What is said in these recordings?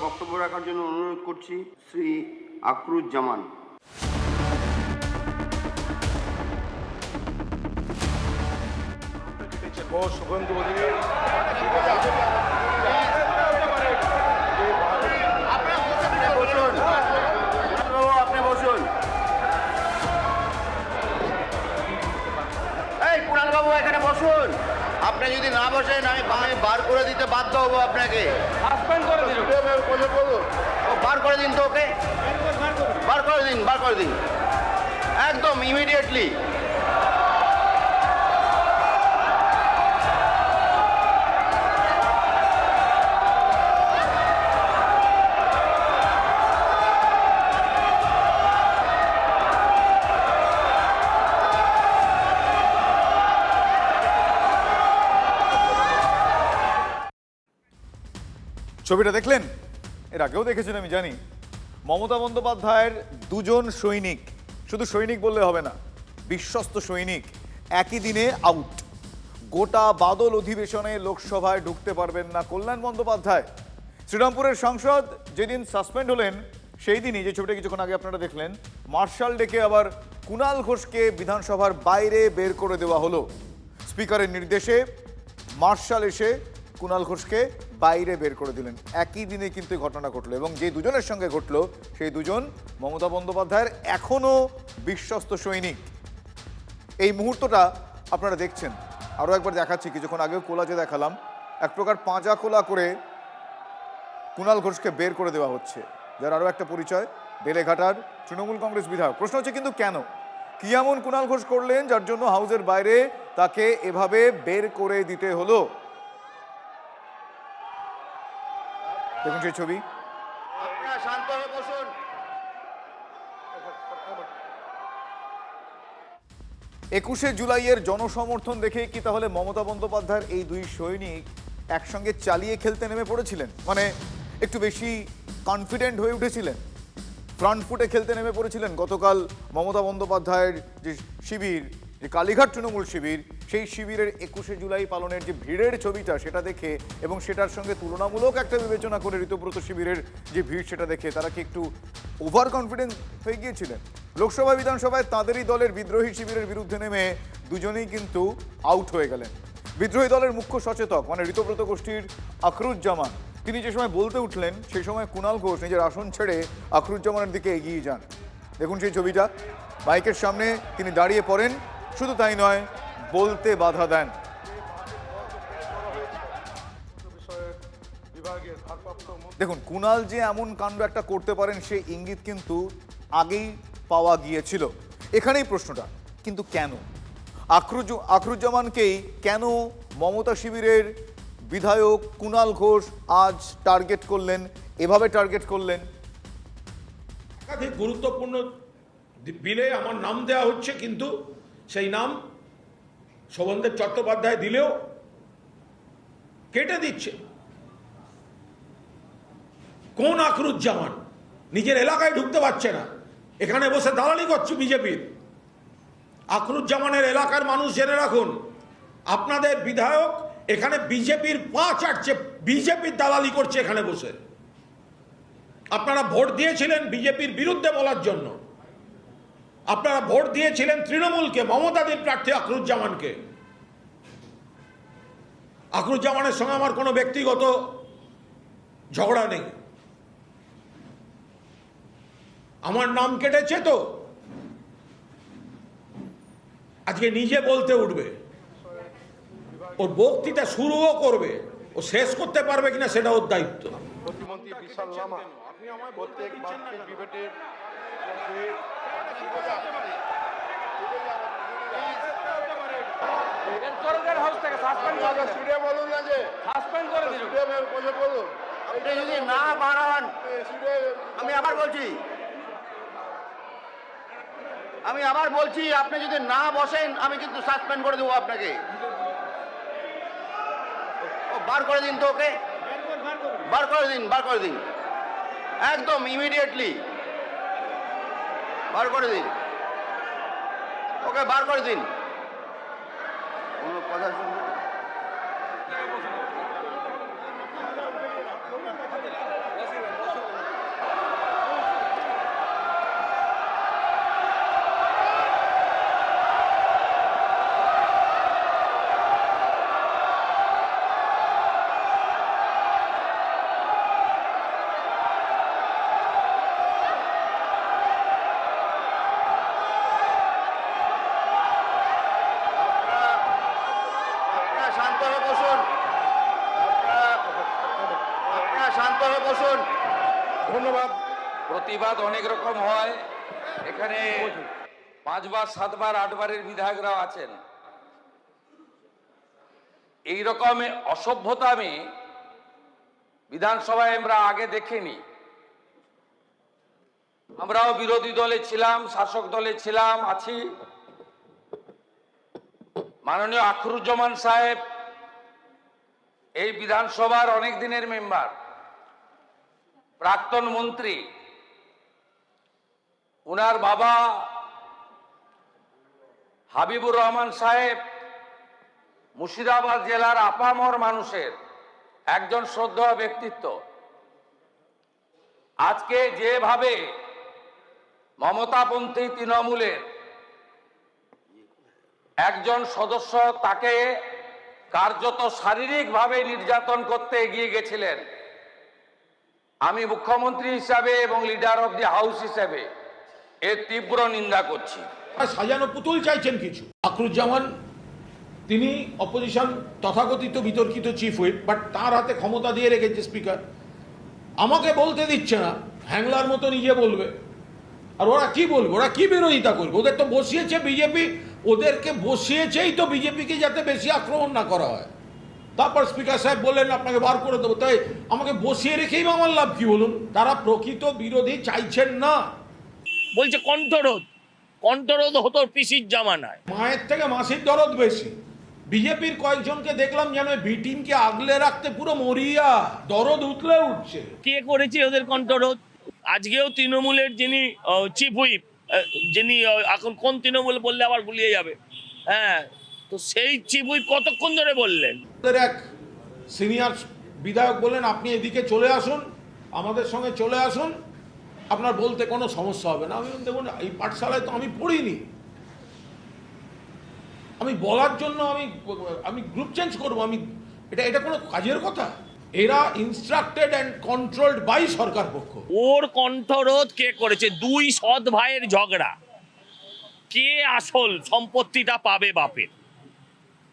বক্তব্য রাখার জন্য অনুরোধ করছি শ্রী আকরুজ্জামান। শুভেন্দু অধিকারী আপনি বসুন। এই কুণাল বাবু এখানে বসুন। আপনি যদি না বসেন আমি বার করে দিতে বাধ্য হবো আপনাকে। বার করে দিন তো ওকে, বার করে দিন একদম ইমিডিয়েটলি। ছবিটা দেখলেন? এর আগেও দেখেছেন আমি জানি। মমতা বন্দ্যোপাধ্যায়ের দুজন সৈনিক, শুধু সৈনিক বললে হবে না, বিশ্বস্ত সৈনিক একই দিনে আউট। গোটা বাদল অধিবেশনে লোকসভায় ঢুকতে পারবেন না কল্যাণ বন্দ্যোপাধ্যায়। শ্রীরামপুরের সাংসদ যেদিন সাসপেন্ড হলেন সেই দিনই, যে ছবিটা কিছুক্ষণ আগে আপনারা দেখলেন, মার্শাল ডেকে আবার কুণাল ঘোষকে বিধানসভার বাইরে বের করে দেওয়া হলো। স্পিকারের নির্দেশে মার্শাল এসে কুণাল ঘোষকে বাইরে বের করে দিলেন। একই দিনে কিন্তু ঘটনা ঘটলো, এবং যে দুজনের সঙ্গে ঘটলো সেই দুজন মমতা বন্দ্যোপাধ্যায়ের এখনো বিশ্বস্ত সৈনিক। এই মুহূর্তটা আপনারা দেখছেন, আরও একবার দেখাচ্ছি, কিছুক্ষণ আগেও কোলাজে দেখালাম। এক প্রকার পাঁজা কোলা করে কুণাল ঘোষকে বের করে দেওয়া হচ্ছে, যার আরও একটা পরিচয় বেলেঘাটার তৃণমূল কংগ্রেস বিধায়ক। প্রশ্ন হচ্ছে কিন্তু কেন, কি এমন কুণাল ঘোষ করলেন যার জন্য হাউসের বাইরে তাকে এভাবে বের করে দিতে হলো? দেখুন সেই ছবি। শান্ত হয়ে বসুন। 21শে জুলাইয়ের জনসমর্থন দেখে কি তাহলে মমতা বন্দ্যোপাধ্যায়ের এই দুই সৈনিক একসঙ্গে চালিয়ে খেলতে নেমে পড়েছিলেন? মানে একটু বেশি কনফিডেন্ট হয়ে উঠেছিলেন, ফ্রন্ট ফুটে খেলতে নেমে পড়েছিলেন? গতকাল মমতা বন্দ্যোপাধ্যায়ের যে শিবির, যে কালীঘাট তৃণমূল শিবির, সেই শিবিরের 21শে জুলাই পালনের যে ভিড়ের ছবিটা সেটা দেখে, এবং সেটার সঙ্গে তুলনামূলক একটা বিবেচনা করে ঋতব্রত শিবিরের যে ভিড় সেটা দেখে তারা কি একটু ওভার কনফিডেন্স হয়ে গিয়েছিলেন? লোকসভা বিধানসভায় তাঁদেরই দলের বিদ্রোহী শিবিরের বিরুদ্ধে নেমে দুজনেই কিন্তু আউট হয়ে গেলেন। বিদ্রোহী দলের মুখ্য সচেতক মানে ঋতব্রত গোষ্ঠীর আকরুজ্জামান, তিনি যে সময় বলতে উঠলেন সেই সময় কুণাল ঘোষ নিজের আসন ছেড়ে আকরুজ্জামানের দিকে এগিয়ে যান। দেখুন সেই ছবিটা। মাইকের সামনে তিনি দাঁড়িয়ে পড়েন, শুধু তাই নয়, বলতে বাধা দেন। দেখুন, কুণাল যে এমন কাণ্ড একটা করতে পারেন সেই ইঙ্গিত কিন্তু আগেই পাওয়া গিয়েছিল। এখানেই প্রশ্নটা, কিন্তু কেন আকরুজ্জামানকেই কেন মমতা শিবিরের বিধায়ক কুণাল ঘোষ আজ টার্গেট করলেন, এভাবে টার্গেট করলেন? একাধিক গুরুত্বপূর্ণ বিলে আমার নাম দেওয়া হচ্ছে, কিন্তু সেই নাম শোভনদেব চট্টোপাধ্যায় দিলেও কেটে দিচ্ছে। কোন আকরুজ্জামান? নিজের এলাকায় ঢুকতে পারছে না, এখানে বসে দালালি করছে বিজেপির। আকরুজ্জামানের এলাকার মানুষ জেনে রাখুন, আপনাদের বিধায়ক এখানে বিজেপির পা চাটছে, বিজেপির দালালি করছে এখানে বসে। আপনারা ভোট দিয়েছিলেন বিজেপির বিরুদ্ধে বলার জন্য, আপনারা ভোট দিয়েছিলেন তৃণমূলকে, মমতাদির প্রার্থী আকরুজ্জামানকে। আকরুজ্জামানের সঙ্গে আমার কোনো ব্যক্তিগত ঝগড়া নেই, আমার নাম কেটেছে তো আজকে নিজে বলতে উঠবে, ওর বক্তৃতা শুরুও করবে, ও শেষ করতে পারবে কিনা সেটা ওর দায়িত্ব। প্রতিমন্ত্রী বিশাল লামা প্রত্যেক বাক্যের ডিবেটের আপনি যদি না বাড়ান, আমি আবার বলছি আপনি যদি না বসেন আমি কিন্তু সাসপেন্ড করে দেবো আপনাকে। বার করে দিন তো ওকে, বার করে দিন একদম ইমিডিয়েটলি বার করে দিন ওকে, বার করে দিন। কোনো কথা শুনবেন? ধন্যবাদ। প্রতিবাদ অনেক রকম হয়, এখানে 5 বার 7 বার 8 বারের বিধায়করাও আছেন। এই রকম অসভ্যতা আমি বিধানসভায় আমরা আগে দেখিনি। আমরাও বিরোধী দলে ছিলাম, শাসক দলে ছিলাম, আছি। মাননীয় আখরুজ্জামান সাহেব এই বিধানসভার অনেক দিনের মেম্বার, প্রাক্তন মন্ত্রী। উনার বাবা হাবিবুর রহমান সাহেব মুর্শিদাবাদ জেলার আপামর মানুষের একজন শ্রদ্ধেয় ব্যক্তিত্ব। আজকে যেভাবে মমতাপন্থী তৃণমূলের একজন সদস্য তাকে কার্যত শারীরিকভাবে নির্যাতন করতে এগিয়ে গেছিলেন, আমি মুখ্যমন্ত্রী হিসাবে এবং লিডার অফ দি হাউস হিসাবে এর তীব্র নিন্দা করছি। সাজানো পুতুল চাইছেন কিছু। আখরুজ্জামান তিনি অপোজিশন তথাকথিত বিতর্কিত চিফ হুইপ, বাট তার হাতে ক্ষমতা দিয়ে রেখেছে স্পিকার। আমাকে বলতে দিচ্ছে না, হ্যাংলার মতো নিজে বলবে। আর ওরা কি বলবে, ওরা কি বিরোধিতা করবে? ওদের তো বসিয়েছে বিজেপি, ওদেরকে বসিয়েছেই তো বিজেপিকে যাতে বেশি আক্রমণ না করা হয়। তারপর স্পিকার সাহেব বললেন আপনাকে বার করে দেবো। তাই আমাকে বসিয়ে রেখেই বা আমার লাভ কি বলুন? তারা প্রকৃত বিরোধী চাইছেন না, বলছে কণ্ঠরোধ। কণ্ঠরোধ হতো পিসির জামানায়। মায়ের থেকে মাসির দরদ বেশি। বিজেপির কয়েকজনকে দেখলাম যেন বি টিমকে আগলে রাখতে পুরো মরিয়া, দরদ উঠলে উঠছে। কে করেছে ওদের কণ্ঠরোধ? আজকেও তৃণমূলের যিনি চিফ হুইপ, যিনি এখন কোন তৃণমূল বললে আবার গুলিয়ে যাবে, হ্যাঁ, তো সেই চিফ হুইপ কতক্ষণ ধরে বললেন? ওদের এক সিনিয়র বিধায়ক বললেন আপনি এদিকে চলে আসুন, আমাদের সঙ্গে চলে আসুন, আপনার বলতে কোনো সমস্যা হবে না। আমি দেখুন, এই পাঠশালায় তো আমি পড়িনি, আমি বলার জন্য আমি গ্রুপ চেঞ্জ করবো? এটা কোনো কাজের কথা? এরা ইনস্ট্রাক্টেড অ্যান্ড কন্ট্রোলড বাই সরকার পক্ষ। ওর কণ্ঠরোধ কে করেছে? দুই সৎ ভাইয়ের ঝগড়া, কে আসল সম্পত্তিটা পাবে বাপের,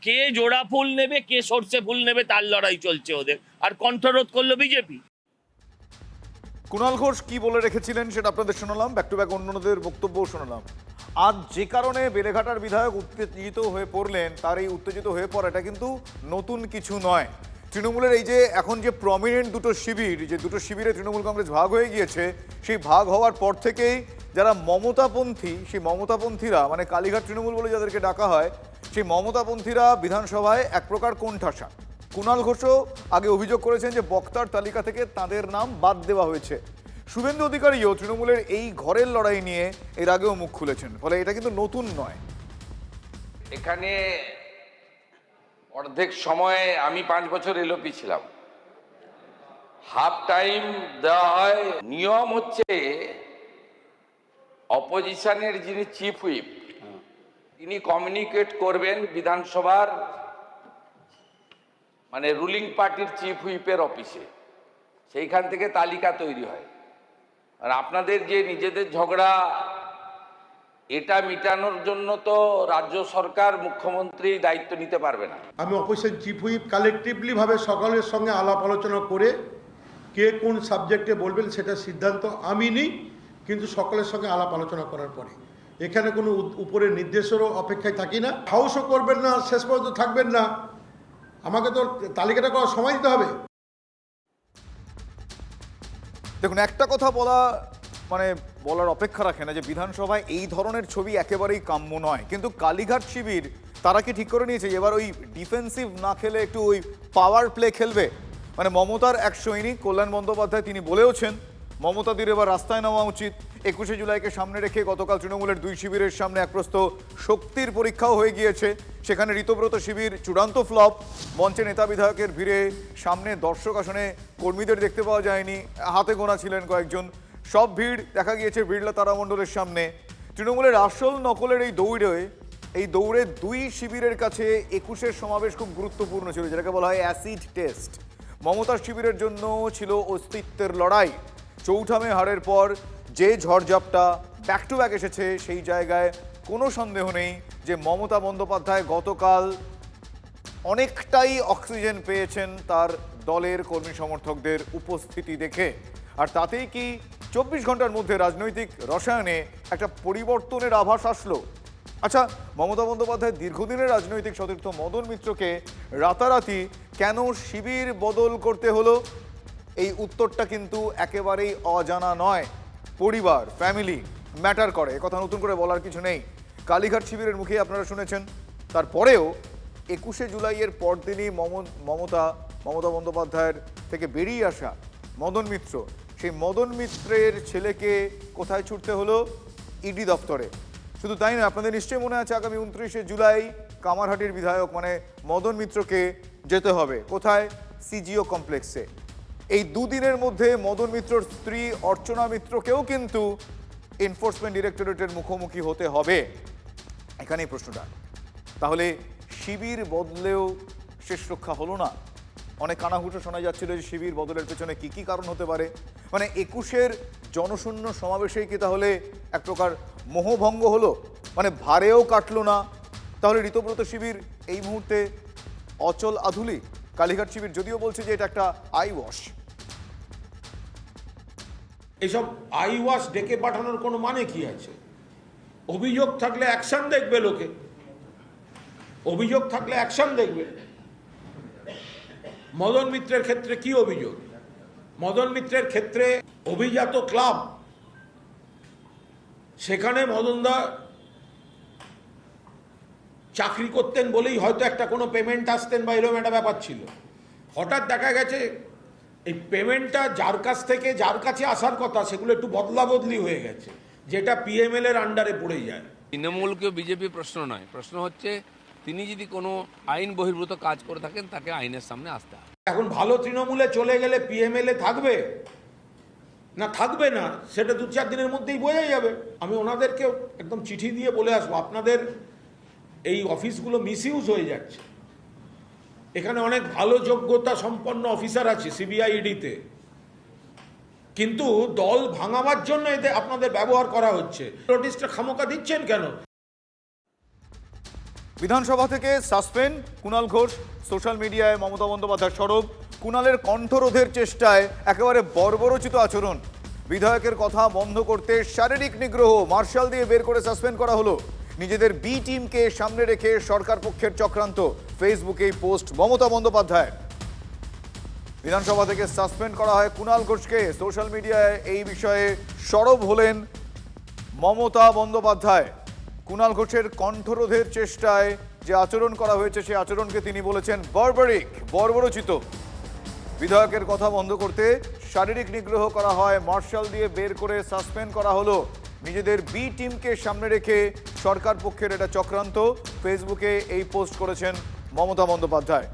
কে জোড়া ফুল নেবে, কে সর্ষে ফুল নেবে, তার লড়াই চলছে ওদের। আর কণ্ঠরোধ করলো বিজেপি। কুণাল ঘোষ কি বলে রেখেছিলেন সেটা আপনাদের শোনালাম, ব্যাক টু ব্যাক অন্যদের বক্তব্যও শোনালাম। আজ যে কারণে বেলেঘাটার বিধায়ক উত্তেজিত হয়ে পড়লেন, তার এই উত্তেজিত হয়ে পড়াটা কিন্তু নতুন কিছু নয়। তৃণমূলের এই যে এখন যে প্রমিনেন্ট দুটো শিবির, যে দুটো শিবিরে তৃণমূল কংগ্রেস ভাগ হয়ে গিয়েছে, সেই ভাগ হওয়ার পর থেকেই যারা মমতাপন্থী, সেই মমতাপন্থীরা মানে কালীঘাট তৃণমূল বলে যাদেরকে ডাকা হয়, সেই মমতাপন্থীরা বিধানসভায় এক প্রকার কোণঠাসা। কুণাল ঘোষও আগে অভিযোগ করেছেন যে বক্তার তালিকা থেকে তাদের নাম বাদ দেওয়া হয়েছে। শুভেন্দু অধিকারীও তৃণমূলের এই ঘরের লড়াই নিয়ে এর আগেও মুখ খুলেছেন, ফলে এটা কিন্তু নতুন নয়। এখানে অর্ধেক সময়ে আমি 5 বছর এলপি ছিলাম, হাফ টাইম দেওয়া হয়। নিয়ম হচ্ছে অপোজিশনের যিনি চিফ হুইপ তিনি কমিউনিকেট করবেন বিধানসভার মানে রুলিং পার্টির চিফ হুইপের অফিসে, সেইখান থেকে তালিকা তৈরি হয়। আর আপনাদের যে নিজেদের ঝগড়া, এটা মিটানোর জন্য তো রাজ্য সরকার মুখ্যমন্ত্রী দায়িত্ব নিতে পারবে না। আমি অপোজিশন চিফ হুইপ কালেকটিভলি ভাবে সকলের সঙ্গে আলাপ আলোচনা করে কে কোন সাবজেক্টে বলবেন সেটা সিদ্ধান্ত আমি নিই, কিন্তু সকলের সঙ্গে আলাপ আলোচনা করার পরে। এখানে কোনো উপরের নির্দেশেরও অপেক্ষায় থাকি না। হাউসও করবেন না, শেষ পর্যন্ত থাকবেন না, আমাকে তো তালিকাটা করার সময় দিতে হবে। দেখুন, একটা কথা বলার অপেক্ষা রাখে না যে বিধানসভায় এই ধরনের ছবি একেবারেই কাম্য নয়, কিন্তু কালীঘাট শিবির তারা কি ঠিক করে নিয়েছে এবার ওই ডিফেন্সিভ না খেলে একটু ওই পাওয়ার প্লে খেলবে? মানে মমতার এক সৈনিক কল্যাণ বন্দ্যোপাধ্যায় তিনি বলেওছেন মমতাদির এবার রাস্তায় নেওয়া উচিত। 21শে জুলাইকে সামনে রেখে গতকাল তৃণমূলের দুই শিবিরের সামনে এক প্রস্ত শক্তির পরীক্ষাও হয়ে গিয়েছে। সেখানে ঋতব্রত শিবির চূড়ান্ত ফ্লপ। মঞ্চে নেতা বিধায়কের ভিড়ে সামনে দর্শক আসনে কর্মীদের দেখতে পাওয়া যায়নি, হাতে গোনা ছিলেন কয়েকজন। সব ভিড় দেখা গিয়েছে বিড়লা তারামণ্ডলের সামনে। তৃণমূলের আসল নকলের এই দৌড়ে দুই শিবিরের কাছে 21-এর সমাবেশ খুব গুরুত্বপূর্ণ ছিল, যেটাকে বলা হয় অ্যাসিড টেস্ট। মমতার শিবিরের জন্য ছিল অস্তিত্বের লড়াই। চৌঠামে হারের পর যে ঝড়ঝাপটা ব্যাক টু ব্যাক এসেছে, সেই জায়গায় কোনো সন্দেহ নেই যে মমতা বন্দ্যোপাধ্যায় গতকাল অনেকটাই অক্সিজেন পেয়েছেন তার দলের কর্মী সমর্থকদের উপস্থিতি দেখে। আর তাতেই কি 24 ঘন্টার মধ্যে রাজনৈতিক রসায়নে একটা পরিবর্তনের আভাস আসলো? আচ্ছা, মমতা বন্দ্যোপাধ্যায় দীর্ঘদিনের রাজনৈতিক সতীর্থ মদন মিত্রকে রাতারাতি কেন শিবির বদল করতে হলো? এই উত্তরটা কিন্তু একেবারেই অজানা নয়। পরিবার, ফ্যামিলি ম্যাটার করে, কথা নতুন করে বলার কিছু নেই। কালীঘাট শিবিরের মুখে আপনারা শুনেছেন। তারপরেও 21শে জুলাইয়ের পরদিনই মমতা বন্দ্যোপাধ্যায়ের থেকে বেরিয়ে আসা মদন মিত্র, সেই মদন মিত্রের ছেলেকে কোথায় ছুটতে হলো? ইডি দপ্তরে। শুধু তাই না, আপনাদের নিশ্চয়ই মনে আছে আগামী 29শে জুলাই কামারহাটির বিধায়ক মানে মদন মিত্রকে যেতে হবে কোথায়? সিজিও কমপ্লেক্সে। এই দুদিনের মধ্যে মদন মিত্রর স্ত্রী অর্চনা মিত্রকেও কিন্তু এনফোর্সমেন্ট ডিরেক্টরেটের মুখোমুখি হতে হবে। এখানেই প্রশ্নটা। তাহলে শিবির বদলেও শেষ রক্ষা হলো না? অনেক কানাঘুষো শোনা যাচ্ছিল যে শিবির বদলের পেছনে কি কি কারণ হতে পারে। মানে 21-এর জনশূন্য সমাবেশেই কি তাহলে এক প্রকার মোহভঙ্গ হলো? মানে ভারেও কাটলো না? তাহলে ঋতব্রত শিবির এই মুহূর্তে অচল আধুলি? কালীঘাট শিবির যদিও বলছে যে এটা একটা আই ওয়াশ। এইসব আই ওয়াশ ডেকে পাঠানোর কোনো মানে কি আছে? অভিযোগ থাকলে অ্যাকশন দেখবে লোকে, অভিযোগ থাকলে অ্যাকশন দেখবে। মদন মিত্রের ক্ষেত্রে কি অভিযোগ? মদন মিত্রের ক্ষেত্রে অভিজাত ক্লাব, সেখানে মদনদা চাকরি করতেন বলেই হয়তো একটা কোনো পেমেন্ট আসতেন বা এরকম একটা ব্যাপার ছিল। হঠাৎ দেখা গেছে এই পেমেন্টটা যার কাছ থেকে যার কাছে আসার কথা সেগুলো একটু বদলা বদলি হয়ে গেছে, যেটা পিএমএল এর আন্ডারে পড়ে যায়। তৃণমূলকেও বিজেপি প্রশ্ন নয়, প্রশ্ন হচ্ছে তিনি যদি কোনো আইন বহির্ভূত কাজ করে থাকেন তাকে আইনের সামনে আসতে হবে। এখন ভালো তৃণমূলে চলে গেলে পিএমএল এ থাকবে না থাকবে না সেটা 2-4 দিনের মধ্যেই বোঝা যাবে। আমি ওনাদেরকে একদম চিঠি দিয়ে বলে আসবো, আপনাদের এই অফিসগুলো মিসইউজ হয়ে যাচ্ছে। এখানে অনেক ভালো যোগ্যতা সম্পন্ন অফিসার আছে সিবিআই ইডিতে, কিন্তু দল ভাঙাবার জন্য এতে আপনাদের ব্যবহার করা হচ্ছে। নোটিশটা খামোকা দিচ্ছেন কেন? বিধানসভা থেকে সাসপেন্ড কুণাল ঘোষ, সোশ্যাল মিডিয়ায় মমতা বন্দ্যোপাধ্যায় সরব। কুণালের কণ্ঠরোধের চেষ্টায় একেবারে বর্বরোচিত আচরণ। বিধায়কের কথা বন্ধ করতে শারীরিক নিগ্রহ, মার্শাল দিয়ে বের করে সাসপেন্ড করা হলো। নিজেদের বি টিমকে সামনে রেখে সরকার পক্ষের চক্রান্ত, ফেসবুকেই পোস্ট মমতা বন্দ্যোপাধ্যায়। বিধানসভা থেকে সাসপেন্ড করা হয় কুণাল ঘোষকে। সোশ্যাল মিডিয়ায় এই বিষয়ে সরব হলেন মমতা বন্দ্যোপাধ্যায়। কুণাল ঘোষের কণ্ঠরোধের চেষ্টায় যে আচরণ করা হয়েছে সেই আচরণকে তিনি বলেছেন বারবারিক, বর্বরোচিত। বিধায়কের কথা বন্ধ করতে শারীরিক নিগ্রহ করা হয়, মার্শাল দিয়ে বের করে সাসপেন্ড করা হলো। নিজেদের বি টিমকে সামনে রেখে সরকার পক্ষের এটা চক্রান্ত, ফেসবুকে এই পোস্ট করেছেন মমতা বন্দ্যোপাধ্যায়।